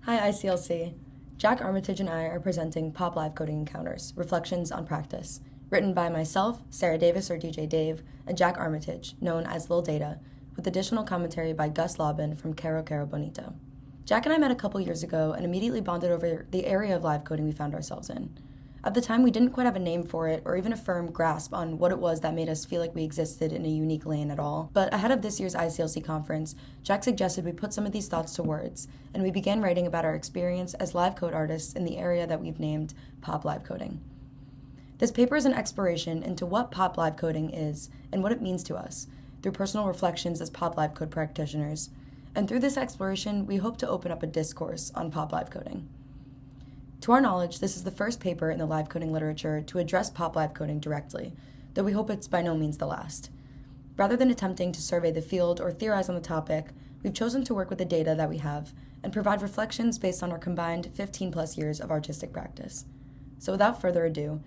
Hi ICLC. Jack Armitage and I are presenting Pop Live Coding Encounters, Reflections on Practice, written by myself, Sarah Davis or DJ Dave, and Jack Armitage, known as Lil Data, with additional commentary by Gus Lobban from Caro Caro Bonito. Jack and I met a couple years ago and immediately bonded over the area of live coding we found ourselves in. At the time, we didn't quite have a name for it or even a firm grasp on what it was that made us feel like we existed in a unique lane at all. But ahead of this year's ICLC conference, Jack suggested we put some of these thoughts to words, and we began writing about our experience as live code artists in the area that we've named Pop Live Coding. This paper is an exploration into what Pop Live Coding is and what it means to us, through personal reflections as Pop Live Code practitioners. And through this exploration, we hope to open up a discourse on Pop Live Coding. To our knowledge, this is the first paper in the live coding literature to address Pop Live Coding directly, though we hope it's by no means the last. Rather than attempting to survey the field or theorize on the topic, we've chosen to work with the data that we have and provide reflections based on our combined 15+ years of artistic practice. So without further ado,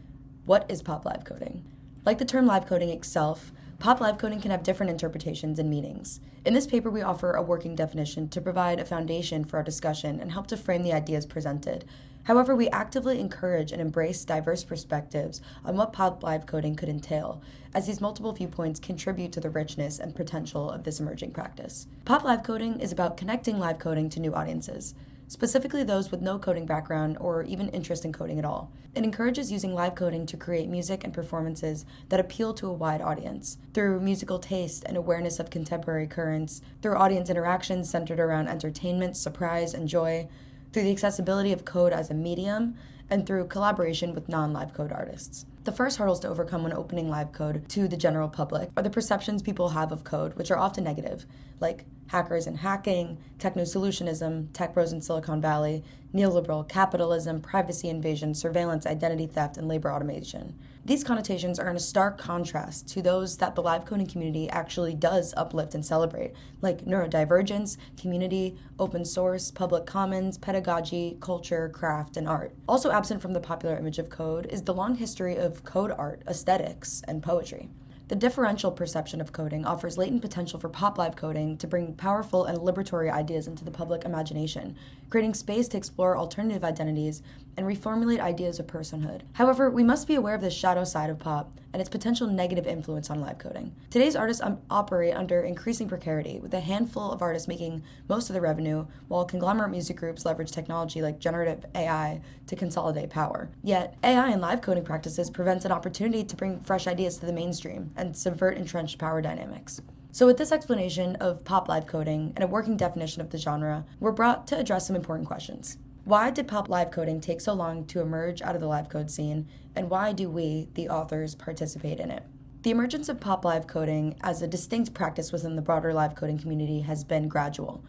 what is Pop Live Coding? Like the term live coding itself, Pop Live Coding can have different interpretations and meanings. In this paper, we offer a working definition to provide a foundation for our discussion and help to frame the ideas presented. However, we actively encourage and embrace diverse perspectives on what Pop Live Coding could entail, as these multiple viewpoints contribute to the richness and potential of this emerging practice. Pop Live Coding is about connecting live coding to new audiences, specifically those with no coding background or even interest in coding at all. It encourages using live coding to create music and performances that appeal to a wide audience, through musical taste and awareness of contemporary currents, through audience interactions centered around entertainment, surprise, and joy, through the accessibility of code as a medium, and through collaboration with non-live code artists. The first hurdles to overcome when opening live code to the general public are the perceptions people have of code, which are often negative, like hackers and hacking, techno-solutionism, tech bros in Silicon Valley, neoliberal capitalism, privacy invasion, surveillance, identity theft, and labor automation. These connotations are in a stark contrast to those that the live coding community actually does uplift and celebrate, like neurodivergence, community, open source, public commons, pedagogy, culture, craft, and art. Also absent from the popular image of code is the long history of code art, aesthetics, and poetry. The differential perception of coding offers latent potential for Pop Live Coding to bring powerful and liberatory ideas into the public imagination, creating space to explore alternative identities and reformulate ideas of personhood. However, we must be aware of the shadow side of pop and its potential negative influence on live coding. Today's artists operate under increasing precarity, with a handful of artists making most of the revenue, while conglomerate music groups leverage technology like generative AI to consolidate power. Yet, AI in live coding practices prevents an opportunity to bring fresh ideas to the mainstream and subvert entrenched power dynamics. So with this explanation of Pop Live Coding and a working definition of the genre, we're brought to address some important questions. Why did Pop Live Coding take so long to emerge out of the live code scene, and why do we, the authors, participate in it? The emergence of Pop Live Coding as a distinct practice within the broader live coding community has been gradual.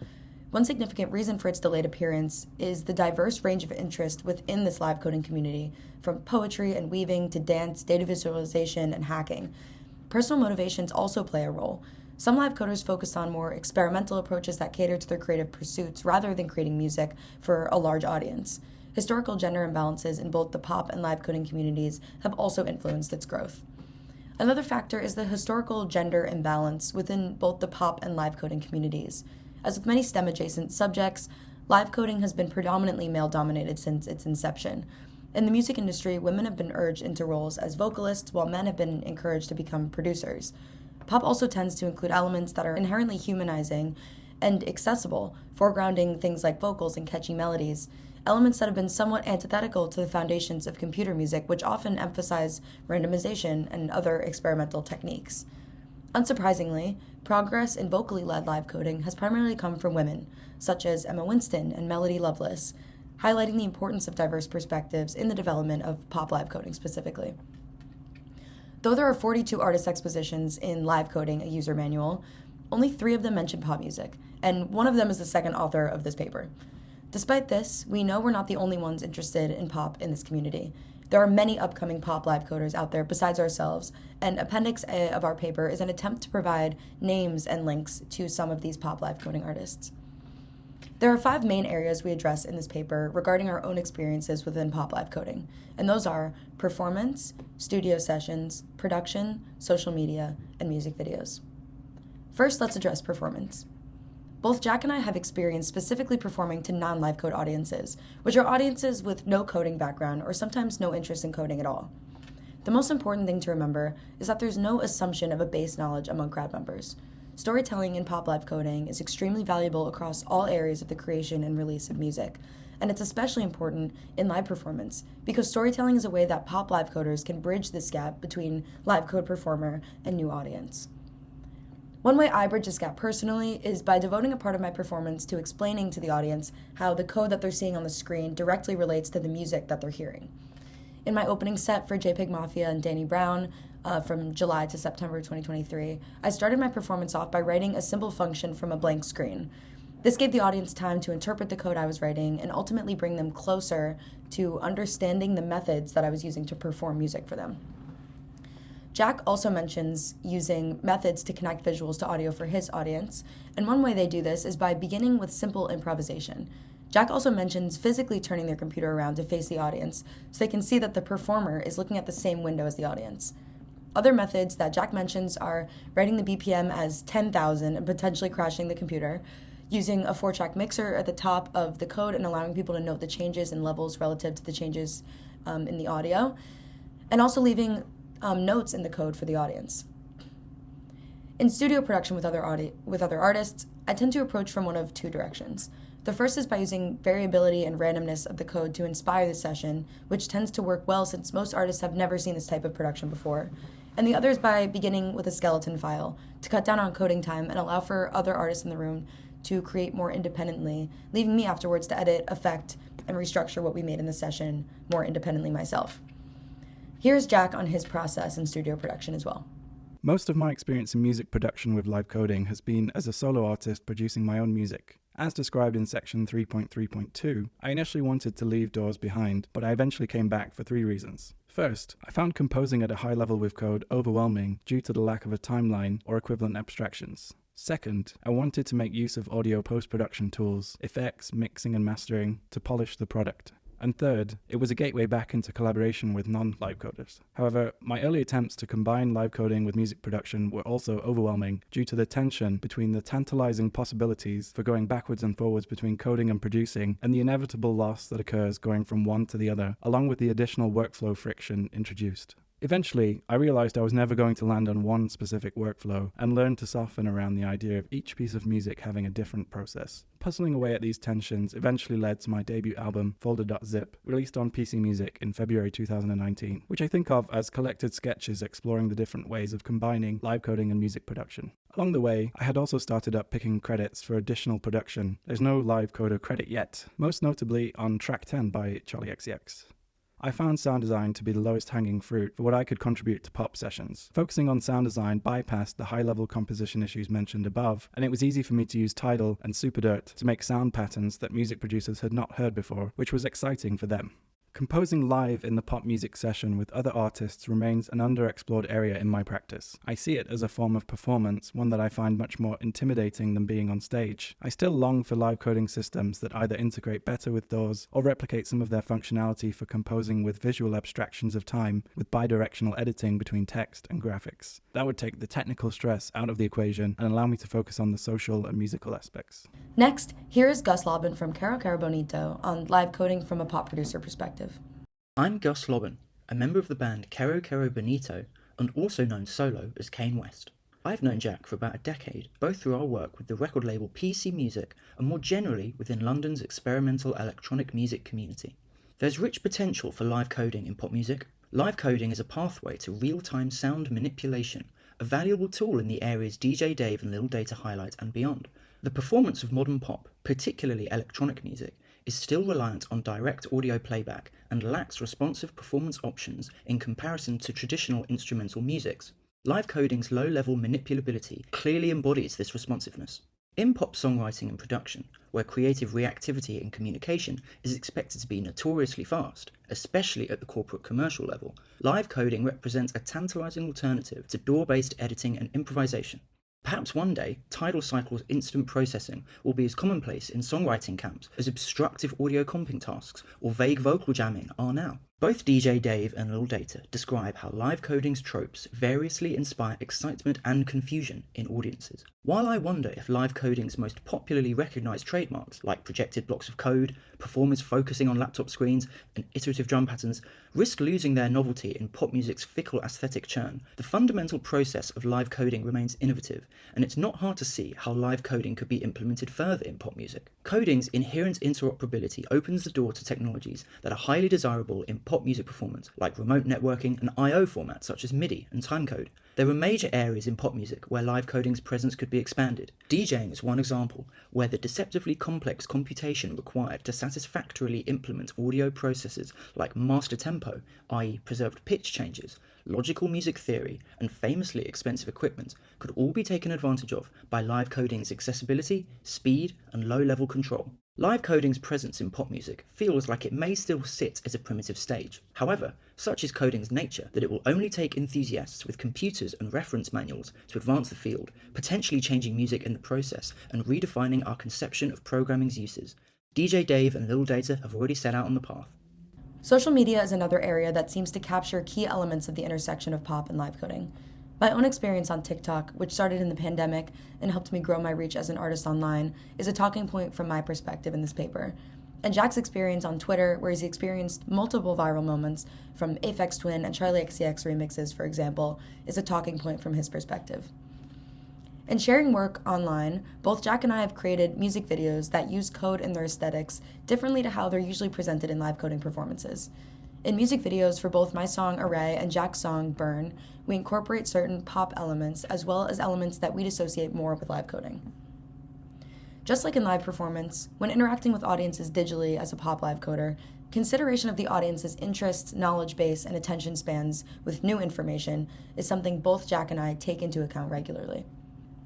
One significant reason for its delayed appearance is the diverse range of interest within this live coding community, from poetry and weaving to dance, data visualization, and hacking. Personal motivations also play a role. Some live coders focus on more experimental approaches that cater to their creative pursuits rather than creating music for a large audience. Historical gender imbalances in both the pop and live coding communities have also influenced its growth. Another factor is the historical gender imbalance within both the pop and live coding communities. As with many STEM-adjacent subjects, live coding has been predominantly male-dominated since its inception. In the music industry, women have been urged into roles as vocalists, while men have been encouraged to become producers. Pop also tends to include elements that are inherently humanizing and accessible, foregrounding things like vocals and catchy melodies, elements that have been somewhat antithetical to the foundations of computer music, which often emphasize randomization and other experimental techniques. Unsurprisingly, progress in vocally led live coding has primarily come from women, such as Emma Winston and Melody Lovelace, highlighting the importance of diverse perspectives in the development of Pop Live Coding specifically. Though there are 42 artist expositions in Live Coding, a user manual, only 3 of them mention pop music, and one of them is the second author of this paper. Despite this, we know we're not the only ones interested in pop in this community. There are many upcoming Pop Live coders out there besides ourselves, and Appendix A of our paper is an attempt to provide names and links to some of these Pop Live coding artists. There are 5 main areas we address in this paper regarding our own experiences within Pop Live Coding, and those are performance, studio sessions, production, social media, and music videos. First, let's address performance. Both Jack and I have experience specifically performing to non-live code audiences, which are audiences with no coding background or sometimes no interest in coding at all. The most important thing to remember is that there's no assumption of a base knowledge among crowd members. Storytelling in pop live coding is extremely valuable across all areas of the creation and release of music, and it's especially important in live performance because storytelling is a way that pop live coders can bridge this gap between live code performer and new audience. One way I bridge this gap personally is by devoting a part of my performance to explaining to the audience how the code that they're seeing on the screen directly relates to the music that they're hearing. In my opening set for JPEGMafia and Danny Brown from July to September 2023, I started my performance off by writing a simple function from a blank screen. This gave the audience time to interpret the code I was writing and ultimately bring them closer to understanding the methods that I was using to perform music for them. Jack also mentions using methods to connect visuals to audio for his audience, and one way they do this is by beginning with simple improvisation. Jack also mentions physically turning their computer around to face the audience so they can see that the performer is looking at the same window as the audience. Other methods that Jack mentions are writing the BPM as 10,000 and potentially crashing the computer, using a 4-track mixer at the top of the code and allowing people to note the changes in levels relative to the changes in the audio, and also leaving notes in the code for the audience. In studio production with other artists, I tend to approach from one of two directions. The first is by using variability and randomness of the code to inspire the session, which tends to work well since most artists have never seen this type of production before. And the other is by beginning with a skeleton file to cut down on coding time and allow for other artists in the room to create more independently, leaving me afterwards to edit, affect, and restructure what we made in the session more independently myself. Here's Jack on his process in studio production as well. Most of my experience in music production with live coding has been as a solo artist producing my own music. As described in section 3.3.2, I initially wanted to leave doors behind, but I eventually came back for 3 reasons. First, I found composing at a high level with code overwhelming due to the lack of a timeline or equivalent abstractions. Second, I wanted to make use of audio post-production tools, effects, mixing and mastering, to polish the product. And third, it was a gateway back into collaboration with non-live coders. However, my early attempts to combine live coding with music production were also overwhelming due to the tension between the tantalizing possibilities for going backwards and forwards between coding and producing and the inevitable loss that occurs going from one to the other, along with the additional workflow friction introduced. Eventually, I realized I was never going to land on one specific workflow and learned to soften around the idea of each piece of music having a different process. Puzzling away at these tensions eventually led to my debut album, Folder.zip, released on PC Music in February 2019, which I think of as collected sketches exploring the different ways of combining live coding and music production. Along the way, I had also started up picking credits for additional production. There's no live coder credit yet, most notably on track 10 by Charlie XCX. I found sound design to be the lowest hanging fruit for what I could contribute to pop sessions. Focusing on sound design bypassed the high-level composition issues mentioned above, and it was easy for me to use Tidal and Superdirt to make sound patterns that music producers had not heard before, which was exciting for them. Composing live in the pop music session with other artists remains an underexplored area in my practice. I see it as a form of performance, one that I find much more intimidating than being on stage. I still long for live coding systems that either integrate better with DAWs or replicate some of their functionality for composing with visual abstractions of time with bidirectional editing between text and graphics. That would take the technical stress out of the equation and allow me to focus on the social and musical aspects. Next, here is Gus Lobban from Caro Caro Bonito on live coding from a pop producer perspective. I'm Gus Lobban, a member of the band Caro Caro Bonito and also known solo as Kane West. I've known Jack for about a decade, both through our work with the record label PC Music and more generally within London's experimental electronic music community. There's rich potential for live coding in pop music. Live coding is a pathway to real-time sound manipulation, a valuable tool in the areas DJ Dave and Lil Data highlight and beyond. The performance of modern pop, particularly electronic music, is still reliant on direct audio playback and lacks responsive performance options in comparison to traditional instrumental musics. Live coding's low-level manipulability clearly embodies this responsiveness. In pop songwriting and production, where creative reactivity and communication is expected to be notoriously fast, especially at the corporate commercial level, live coding represents a tantalizing alternative to DAW-based editing and improvisation. Perhaps one day, Tidal Cycle's instant processing will be as commonplace in songwriting camps as obstructive audio comping tasks or vague vocal jamming are now. Both DJ Dave and Lil Data describe how live coding's tropes variously inspire excitement and confusion in audiences. While I wonder if live coding's most popularly recognised trademarks, like projected blocks of code, performers focusing on laptop screens, and iterative drum patterns, risk losing their novelty in pop music's fickle aesthetic churn, the fundamental process of live coding remains innovative, and it's not hard to see how live coding could be implemented further in pop music. Coding's inherent interoperability opens the door to technologies that are highly desirable in pop music performance, like remote networking and I/O formats such as MIDI and timecode. There are major areas in pop music where live coding's presence could be expanded. DJing is one example, where the deceptively complex computation required to satisfactorily implement audio processes like master tempo, i.e. preserved pitch changes, logical music theory, and famously expensive equipment could all be taken advantage of by live coding's accessibility, speed, and low-level control. Live coding's presence in pop music feels like it may still sit as a primitive stage. However, such is coding's nature that it will only take enthusiasts with computers and reference manuals to advance the field, potentially changing music in the process and redefining our conception of programming's uses. DJ Dave and Lil Data have already set out on the path. Social media is another area that seems to capture key elements of the intersection of pop and live coding. My own experience on TikTok, which started in the pandemic and helped me grow my reach as an artist online, is a talking point from my perspective in this paper. And Jack's experience on Twitter, where he's experienced multiple viral moments from Aphex Twin and Charlie XCX remixes, for example, is a talking point from his perspective. In sharing work online, both Jack and I have created music videos that use code and their aesthetics differently to how they're usually presented in live coding performances. In music videos for both my song Array and Jack's song Burn, we incorporate certain pop elements as well as elements that we'd associate more with live coding. Just like in live performance, when interacting with audiences digitally as a pop live coder, consideration of the audience's interests, knowledge base, and attention spans with new information is something both Jack and I take into account regularly.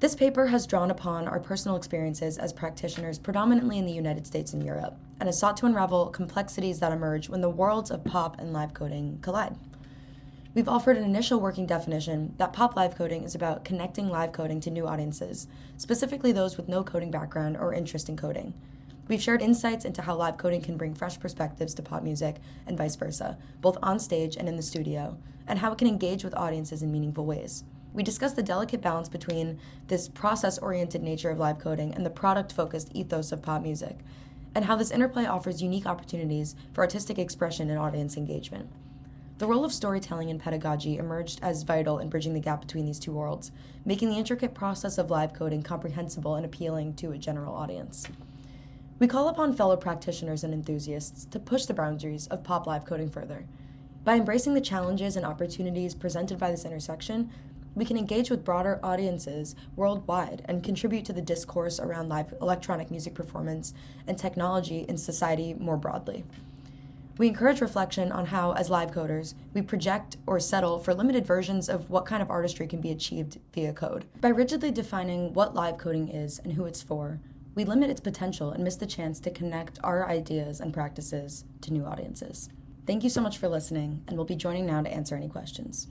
This paper has drawn upon our personal experiences as practitioners predominantly in the United States and Europe, and has sought to unravel complexities that emerge when the worlds of pop and live coding collide. We've offered an initial working definition that pop live coding is about connecting live coding to new audiences, specifically those with no coding background or interest in coding. We've shared insights into how live coding can bring fresh perspectives to pop music and vice versa, both on stage and in the studio, and how it can engage with audiences in meaningful ways. We discuss the delicate balance between this process-oriented nature of live coding and the product-focused ethos of pop music, and how this interplay offers unique opportunities for artistic expression and audience engagement. The role of storytelling in pedagogy emerged as vital in bridging the gap between these two worlds, making the intricate process of live coding comprehensible and appealing to a general audience. We call upon fellow practitioners and enthusiasts to push the boundaries of pop live coding further. By embracing the challenges and opportunities presented by this intersection, we can engage with broader audiences worldwide and contribute to the discourse around live electronic music performance and technology in society more broadly. We encourage reflection on how, as live coders, we project or settle for limited versions of what kind of artistry can be achieved via code. By rigidly defining what live coding is and who it's for, we limit its potential and miss the chance to connect our ideas and practices to new audiences. Thank you so much for listening, and we'll be joining now to answer any questions.